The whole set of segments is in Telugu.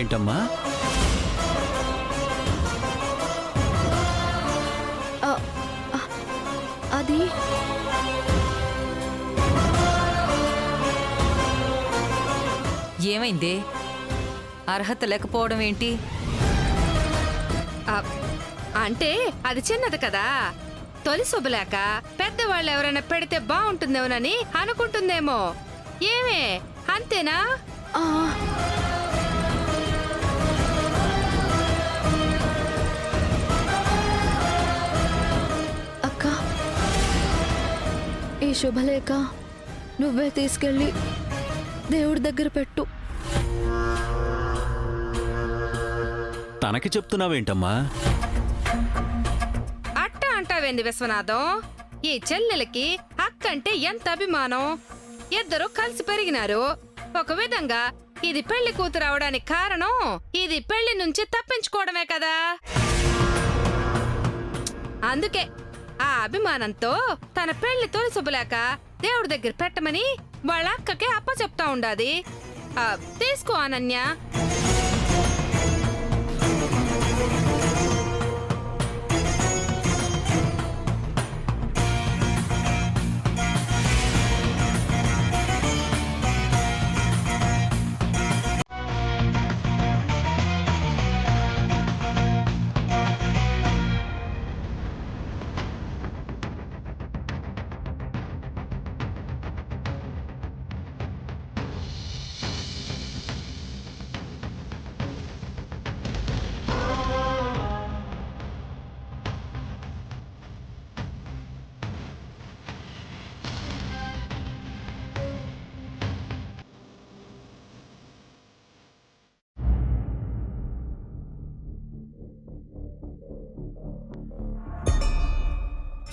ఏంటమ్మా? అది ఏమైంది? అర్హత లేకపోవడం ఏంటి? అంటే అది చిన్నది కదా, తొలి శుభలేక పెద్దవాళ్ళు ఎవరైనా పెడితే బాగుంటుందేమోనని అనుకుంటుందేమో. ఏమే అంతేనా? ఆ, అక్క, ఈ శుభలేఖ నువ్వే తీసుకెళ్ళి దేవుడి దగ్గర పెట్టు. తనకి చెప్తున్నావేంటమ్మా? అట్ట అంటావేంది విశ్వనాథం? ఈ చెల్లెలకి అక్కంటే ఎంత అభిమానం. ఇద్దరు కలిసి పెరిగినారు. ఒక విధంగా ఇది పెళ్లి కూతురు అవడానికి కారణం ఇది పెళ్లి నుంచి తప్పించుకోవడమే కదా. అందుకే ఆ అభిమానంతో తన పెళ్లి తొలి శుభలేక దేవుడి దగ్గర పెట్టమని వాళ్ళ అక్కకే అప్ప చెప్తా ఉండాది. తీసుకో అనన్య.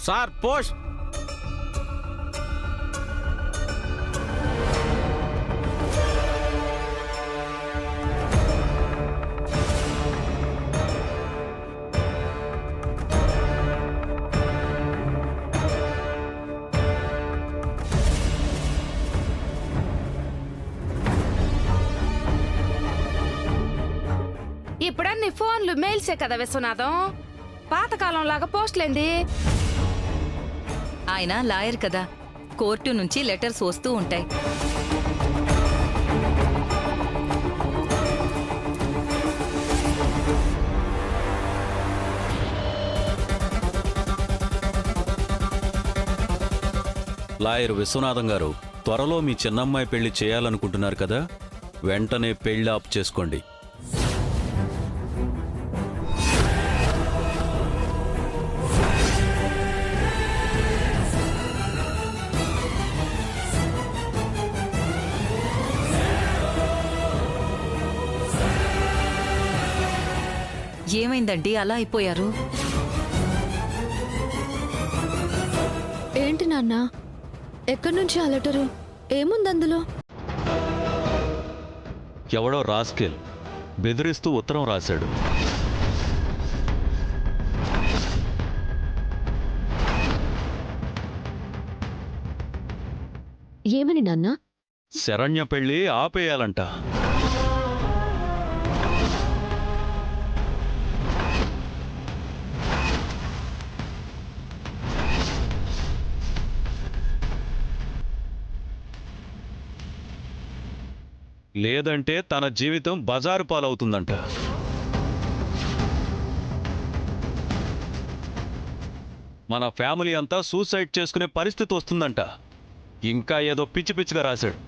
Sir post. ఇప్పుడన్ని ఫోన్లు మెయిల్సే కదా విశ్వనాథం. పాతకాలం లాగా పోస్టులేంది. ఆయన లాయర్ కదా, కోర్టు నుంచి లెటర్స్ వస్తూ ఉంటాయి. లాయర్ విశ్వనాథం గారు, త్వరలో మీ చిన్నమ్మాయి పెళ్లి చేయాలనుకుంటున్నారు కదా, వెంటనే పెళ్లి ఆప్ చేసుకోండి. ఏమైందండి అలా అయిపోయారు? ఏంటి నాన్న, ఎక్కడి నుంచి ఆ లెటరు? ఏముంది అందులో? ఎవడో రాస్కెల్ బెదిరిస్తూ ఉత్తరం రాశాడు. ఏమని నాన్న? శరణ్య పెళ్లి ఆపేయాలంట. లేదంటే తన జీవితం బజారు పాలవుతుందంట. మన ఫ్యామిలీ అంతా సూసైడ్ చేసుకునే పరిస్థితి వస్తుందంట. ఇంకా ఏదో పిచ్చి పిచ్చిగా రాశాడు.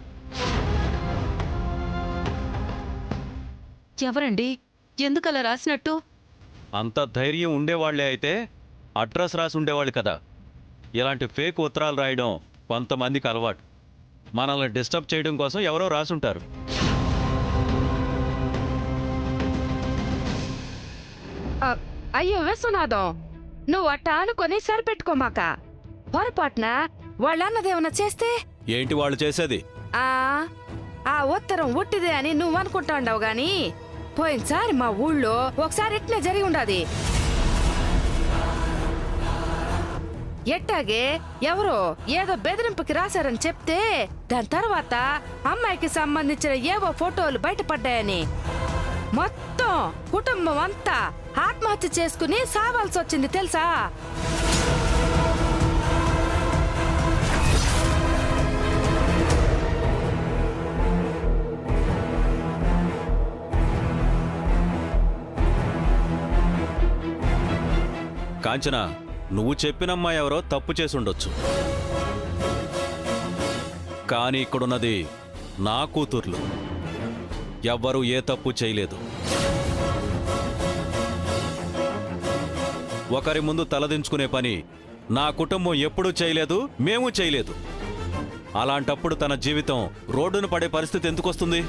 ఎవరండి? ఎందుకలా రాసినట్టు? అంత ధైర్యం ఉండేవాళ్లే అయితే అడ్రస్ రాసి ఉండేవాళ్ళు కదా. ఇలాంటి ఫేక్ ఉత్తరాలు రాయడం కొంతమందికి అలవాటు. మనల్ని డిస్టర్బ్ చేయడం కోసం ఎవరో రాసుంటారు. అయ్యో విశ్వనాథం, నువ్వు అట్ట అనుకొని సరిపెట్టుకోమాక. పొరపాటున వాళ్ళన్నదేమన్నా చేస్తే? ఏంటి వాళ్ళు చేసేది? ఆ ఉత్తరం ఉట్టిదే అని నువ్వు అనుకుంటా ఉండవు గాని పోయినసారి మా ఊళ్ళో ఒకసారి ఇట్లే జరిగి ఉండాది. ఎట్టాగే ఎవరో ఏదో బెదిరింపుకి రాశారని చెప్తే దాని తర్వాత అమ్మాయికి సంబంధించిన ఏవో ఫోటోలు బయటపడ్డాయని. మొత్తం కుటుంబం అంతా ఆత్మహత్య చేసుకుని సావాల్సి వచ్చింది తెలుసా? కాంచన, నువ్వు చెప్పినమ్మా ఎవరో తప్పు చేసుండొచ్చు, కానీ ఇక్కడున్నది నా కూతుర్లు. ఎవ్వరూ ఏ తప్పు చేయలేదు. ఒకరి ముందు తలదించుకునే పని నా కుటుంబం ఎప్పుడూ చేయలేదు, మేము చేయలేదు. అలాంటప్పుడు తన జీవితం రోడ్డున పడే పరిస్థితి ఎందుకు వస్తుంది?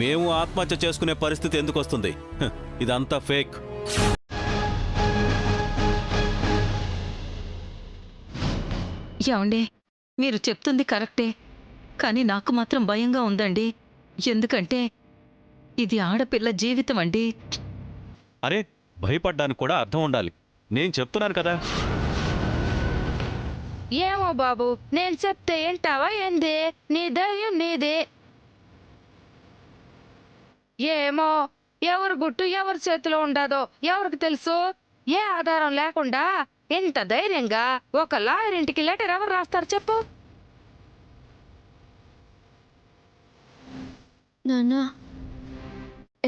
మేము ఆత్మహత్య చేసుకునే పరిస్థితి ఎందుకు వస్తుంది? ఇదంతా ఫేక్. ఏమండి, మీరు చెప్తుంది కరెక్టే, కానీ నాకు మాత్రం భయంగా ఉందండి. ఎందుకంటే ఇది ఆడపిల్ల జీవితం అండి. అరే, భయపడ్డానికి కూడా అర్థం ఉండాలి. నేను చెప్తున్నాను కదా. ఏమో బాబు, నేను చెప్తే ఏంటావా ఏంది? నీ ధైర్యం నీదే. ఏమో, ఎవరి గుట్టు ఎవరి చేతిలో ఉండదో ఎవరికి తెలుసు? ఏ ఆధారం లేకుండా ఇంత ధైర్యంగా ఒక లాయర్ ఇంటికి లెటర్ ఎవరు రాస్తారు చెప్పు? నాన్న,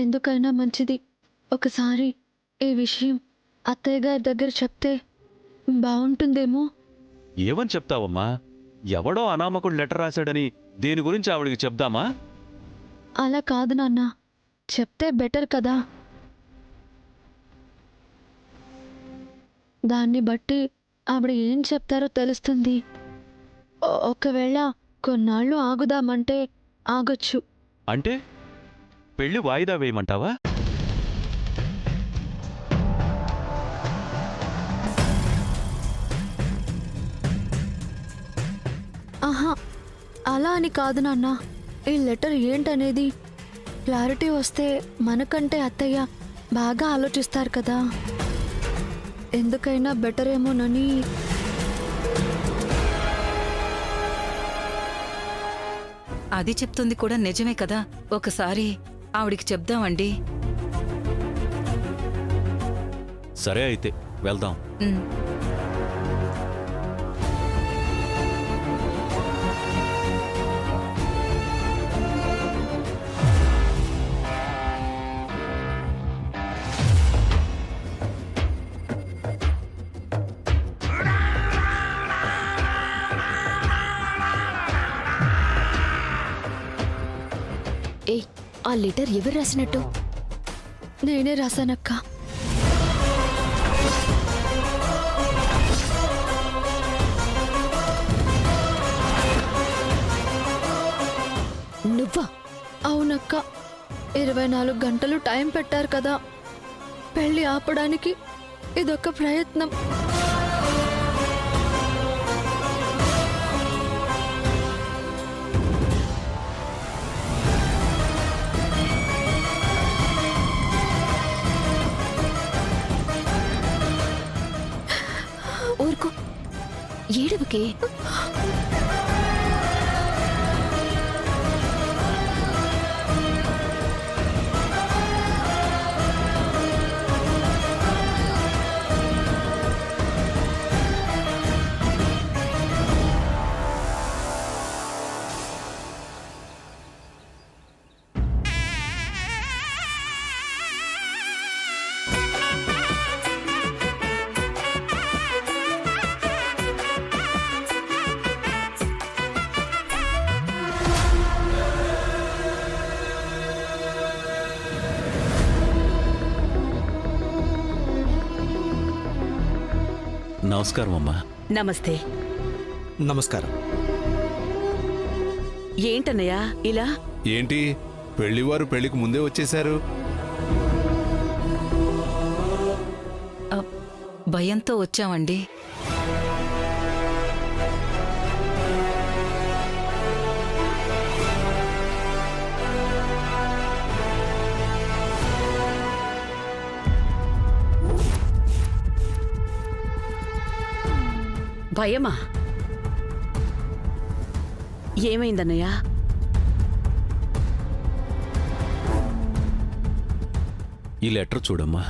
ఎందుకైనా మంచిది ఒకసారి ఈ విషయం అత్తయ్య గారి దగ్గర చెప్తే బాగుంటుందేమో. ఏమని చెప్తావమ్మా? ఎవడో అనామకుడు లెటర్ రాశాడని దీని గురించి ఆవిడికి చెప్దామా? అలా కాదు నాన్న, చెప్తే బెటర్ కదా. దాన్ని బట్టి ఆవిడ ఏం చెప్తారో తెలుస్తుంది. ఒకవేళ కొన్నాళ్ళు ఆగుదామంటే ఆగొచ్చు. అంటే పెళ్లి వాయిదా వేయమంటావా? ఆహా, అలా అని కాదు నాన్న. ఈ లెటర్ ఏంటనేది క్లారిటీ వస్తే మనకంటే అత్తయ్య బాగా ఆలోచిస్తారు కదా. ఎందుకైనా బెటర్ ఏమోనని. అది చెప్తుంది కూడా నిజమే కదా. ఒకసారి ఆవిడికి చెప్దామండి. సరే, అయితే వెళ్దాం. ఉమ్. ఏయ్, ఆ లెటర్ ఎవరు రాసినట్టు? నేనే రాశానక్క. నువ్వా? అవునక్క. 24 గంటలు టైం పెట్టారు కదా పెళ్లి ఆపడానికి. ఇదొక ప్రయత్నం. ఊరుకో, ఏడవకే. నమస్కారం అమ్మా. నమస్తే. నమస్కారం. ఏంటన్నయ్యా ఇలా? ఏంటి, పెళ్లివారు పెళ్లికి ముందే వచ్చేశారు? భయంతో వచ్చామండి. భయమా? ఏమైందన్నయ్యా? ఈ లెటర్ చూడమ్మా.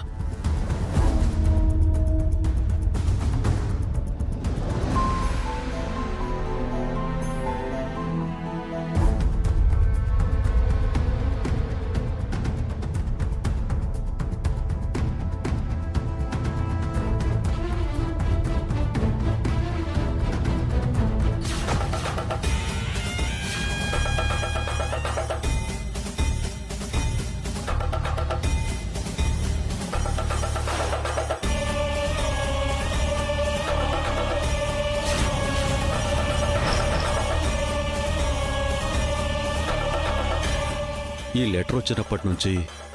ఈ లెటర్ వచ్చినప్పటి నుంచి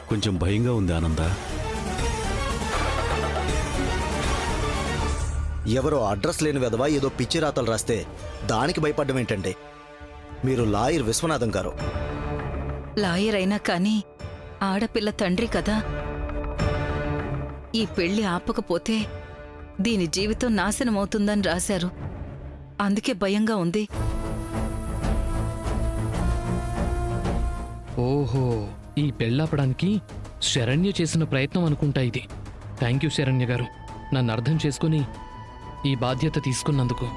కొంచెం భయంగా ఉంది ఆనంద. ఎవరో అడ్రస్ లేని విధవా ఏదో పిచ్చి రాతలు రాస్తే దానికి భయపడ్డం ఏంటండి? మీరు లాయర్ విశ్వనాథం గారు. లాయర్ అయినా కానీ ఆడపిల్ల తండ్రి కదా. ఈ పెళ్లి ఆపకపోతే దీని జీవితం నాశనమవుతుందని రాశారు. అందుకే భయంగా ఉంది. ఓహో, ఈ పెళ్ళాపడానికి శరణ్య చేసిన ప్రయత్నం అనుకుంటా ఇది. థ్యాంక్ యూ శరణ్య గారు, నన్ను అర్థం చేసుకుని ఈ బాధ్యత తీసుకున్నందుకు.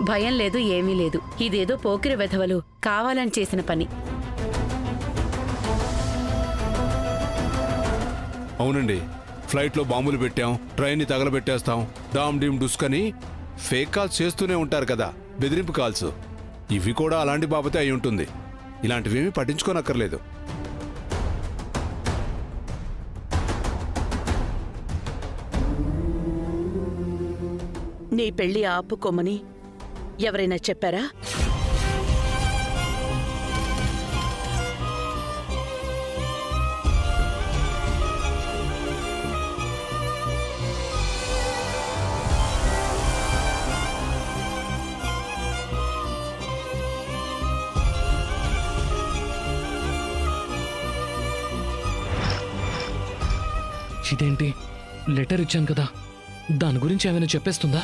భయం లేదు, ఏమీ లేదు. ఇదేదో పోకిరి వెధవలు కావాలని చేసిన పని. అవునండి, ఫ్లైట్లో బాంబులు పెట్టాం, ట్రైన్ని తగలబెట్టేస్తాం, డామ్ డీమ్ డుస్కని ఫేక్ కాల్స్ చేస్తూనే ఉంటారు కదా, బెదిరింపు కాల్స్. ఇవి కూడా అలాంటి బాబతే అయి ఉంటుంది. ఇలాంటివేమీ పట్టించుకోనక్కర్లేదు. నీ పెళ్లి ఆపుకోమని ఎవరైనా చెప్పారా? ఇదేంటి, లెటర్ ఇచ్చాను కదా, దాని గురించి ఏమైనా చెప్పేస్తుందా?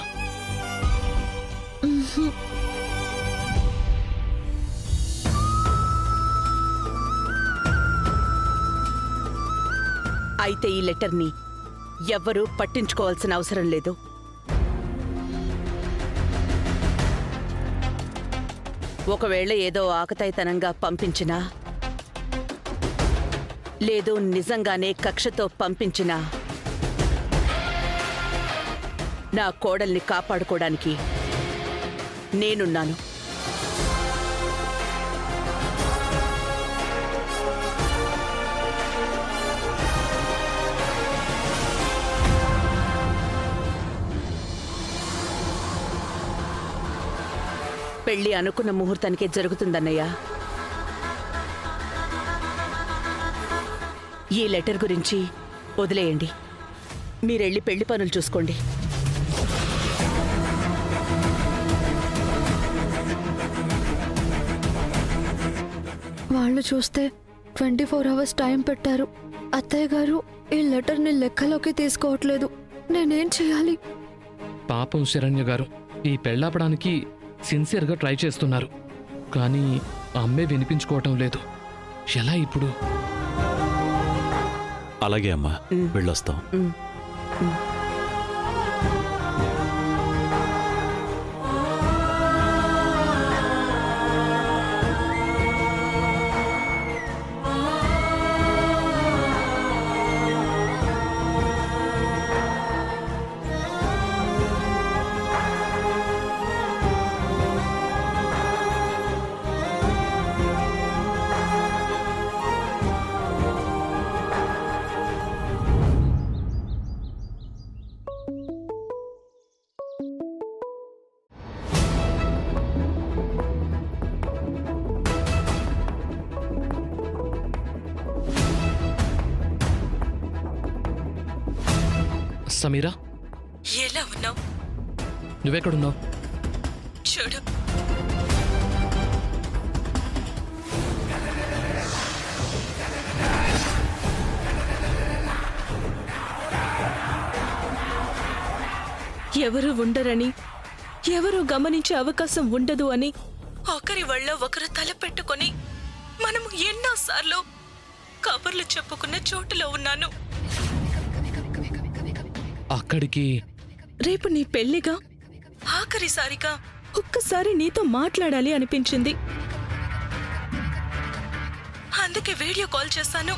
అయితే ఈ లెటర్ని ఎవ్వరూ పట్టించుకోవాల్సిన అవసరం లేదు. ఒకవేళ ఏదో ఆకతాయితనంగా పంపించినా, లేదు నిజంగానే కక్షతో పంపించినా, నా కోడల్ని కాపాడుకోవడానికి నేనున్నాను. పెళ్లి అనుకున్న ముహూర్తానికే జరుగుతుందన్నయ్య. ఈ లెటర్ గురించి వదిలేయండి. మీరెళ్ళి పెళ్లి పనులు చూసుకోండి. వాళ్ళు చూస్తే 24 అవర్స్ టైం పెట్టారు. అత్తయ్య గారు ఈ లెటర్ని లెక్కలోకి తీసుకోవట్లేదు. నేనేం చేయాలి? పాపం శరణ్య గారు, ఈ పెళ్ళాపడానికి సిన్సియర్గా ట్రై చేస్తున్నారు, కానీ అమ్మే వినిపించుకోవటం లేదు. ఎలా ఇప్పుడు? అలాగే అమ్మా, వెళ్ళొస్తాం. సమీరా, ఎలా ఉన్నావు? నువ్వెక్కడున్నావు? చూడు, ఎవరు ఉండరని, ఎవరు గమనించే అవకాశం ఉండదు అని ఒకరి వల్ల ఒకరు తలపెట్టుకొని మనము ఎన్నోసార్లు కబుర్లు చెప్పుకున్న చోటులో ఉన్నాను. అక్కడికి రేపు నీ పెళ్లిగా ఆఖరిసారిగా ఒక్కసారి నీతో మాట్లాడాలి అనిపించింది. అందుకే వీడియో కాల్ చేశాను.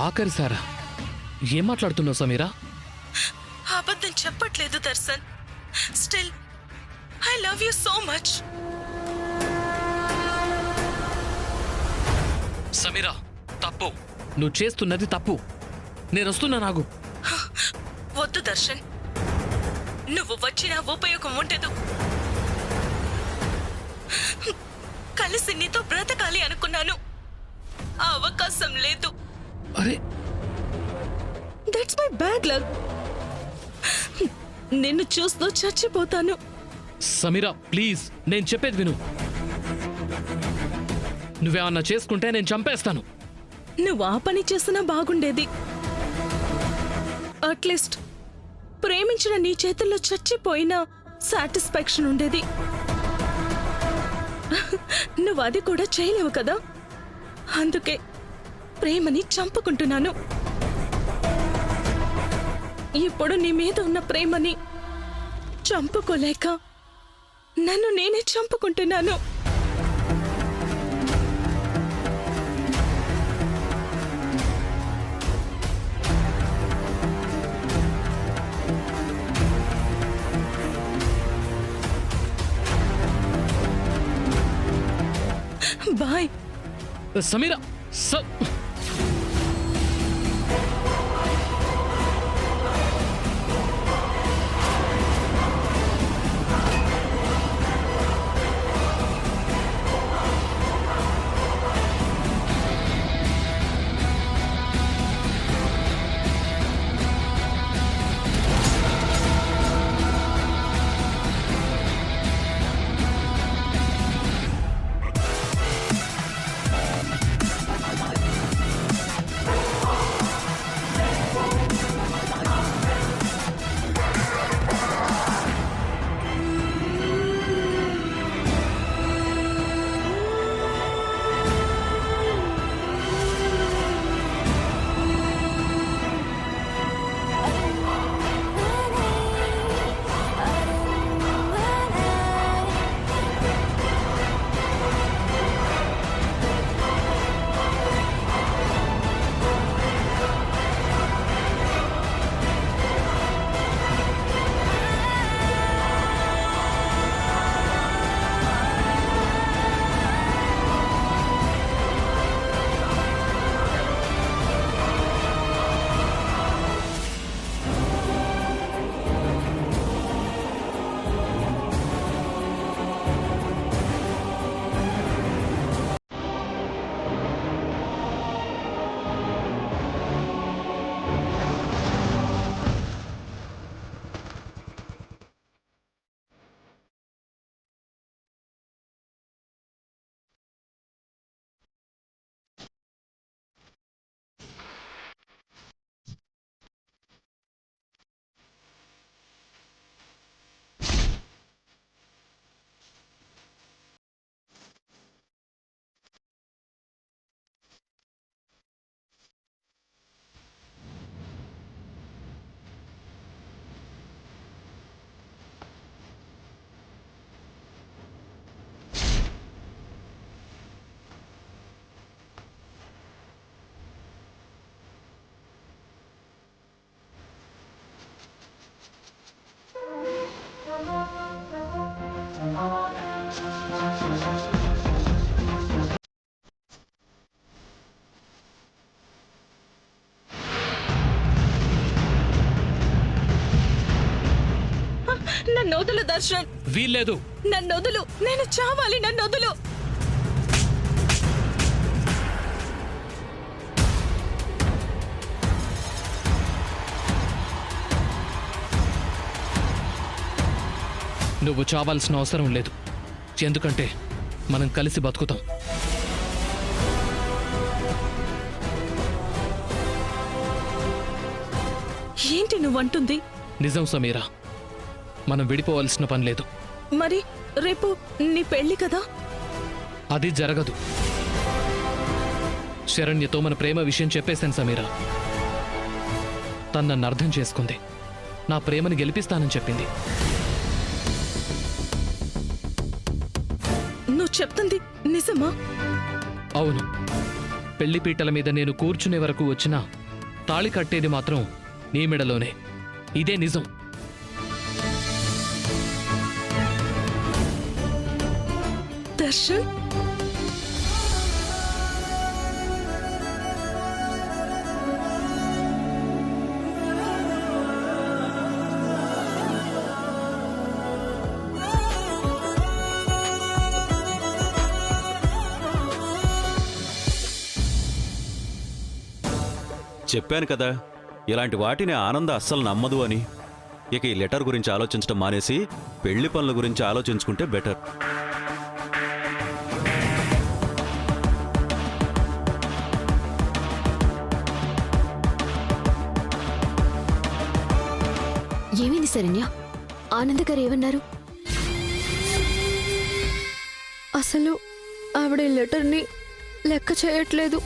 ఆఖరిసారా? ఏం మాట్లాడుతున్నావు సమీరా? అబద్ధం చెప్పట్లేదు Darshan. Still I love you so much. Sameera, తప్పు. నువ్వు చేస్తున్నది తప్పు. నేను వస్తున్నా. నాగు వద్దు దర్శన్, నువ్వు వచ్చినా ఉపయోగం ఉండదు. కలిసి నీతో బ్రతకాలి అనుకున్నాను, ఆ అవకాశం లేదు. అరే, దట్స్ మై బ్యాడ్ లక్. నిన్ను చూస్తూ చచ్చిపోతాను. సమీరా ప్లీజ్, నేను చెప్పేది విను. నువ్వేమన్నా చేసుకుంటే నేను చంపేస్తాను. నువ్వు ఆ పని చేసినా బాగుండేది. అట్లీస్ట్ ప్రేమించిన నీ చేతుల్లో చచ్చిపోయినా సాటిస్ఫాక్షన్ ఉండేది. నువ్వు అది కూడా చేయలేవు కదా, అందుకే ప్రేమని చంపుకుంటున్నాను. ఇప్పుడు నీ మీద ఉన్న ప్రేమని చంపుకోలేక నన్ను నేనే చంపుకుంటున్నాను. బాయ్ సమీరా. నన్ను వదులు దర్శన్. వీల్లేదు. నన్ను వదులు, నేను చావాలి. నన్ను వదులు. నువ్వు చావాల్సిన అవసరం లేదు. ఎందుకంటే మనం కలిసి బతుకుతాం. ఏంటి నువ్వంటుంది? నిజం సమీరా, మనం విడిపోవాల్సిన పని లేదు. మరి రేపు నీ పెళ్లి కదా? అది జరగదు. శరణ్యతో మన ప్రేమ విషయం చెప్పేశాను సమీరా. తను నన్ను అర్థం చేసుకుంది. నా ప్రేమని గెలిపిస్తానని చెప్పింది. నువ్వు చెప్తుంది నిజమా? అవును. పెళ్లిపీటల మీద నేను కూర్చునే వరకు వచ్చినా తాళి కట్టేది మాత్రం నీ మెడలోనే. ఇదే నిజం. దర్శన్, చెప్పాను కదా, ఇలాంటి వాటిని ఆనంద అస్సలు నమ్మదు అని. ఇక ఈ లెటర్ గురించి ఆలోచించడం మానేసి పెళ్లి పనుల గురించి ఆలోచించుకుంటే బెటర్. ఏమైంది శరణ్య? ఆనంద్ గారు ఏమన్నారు? అసలు ఆవిడ ఈ లెటర్ని లెక్క చేయట్లేదు.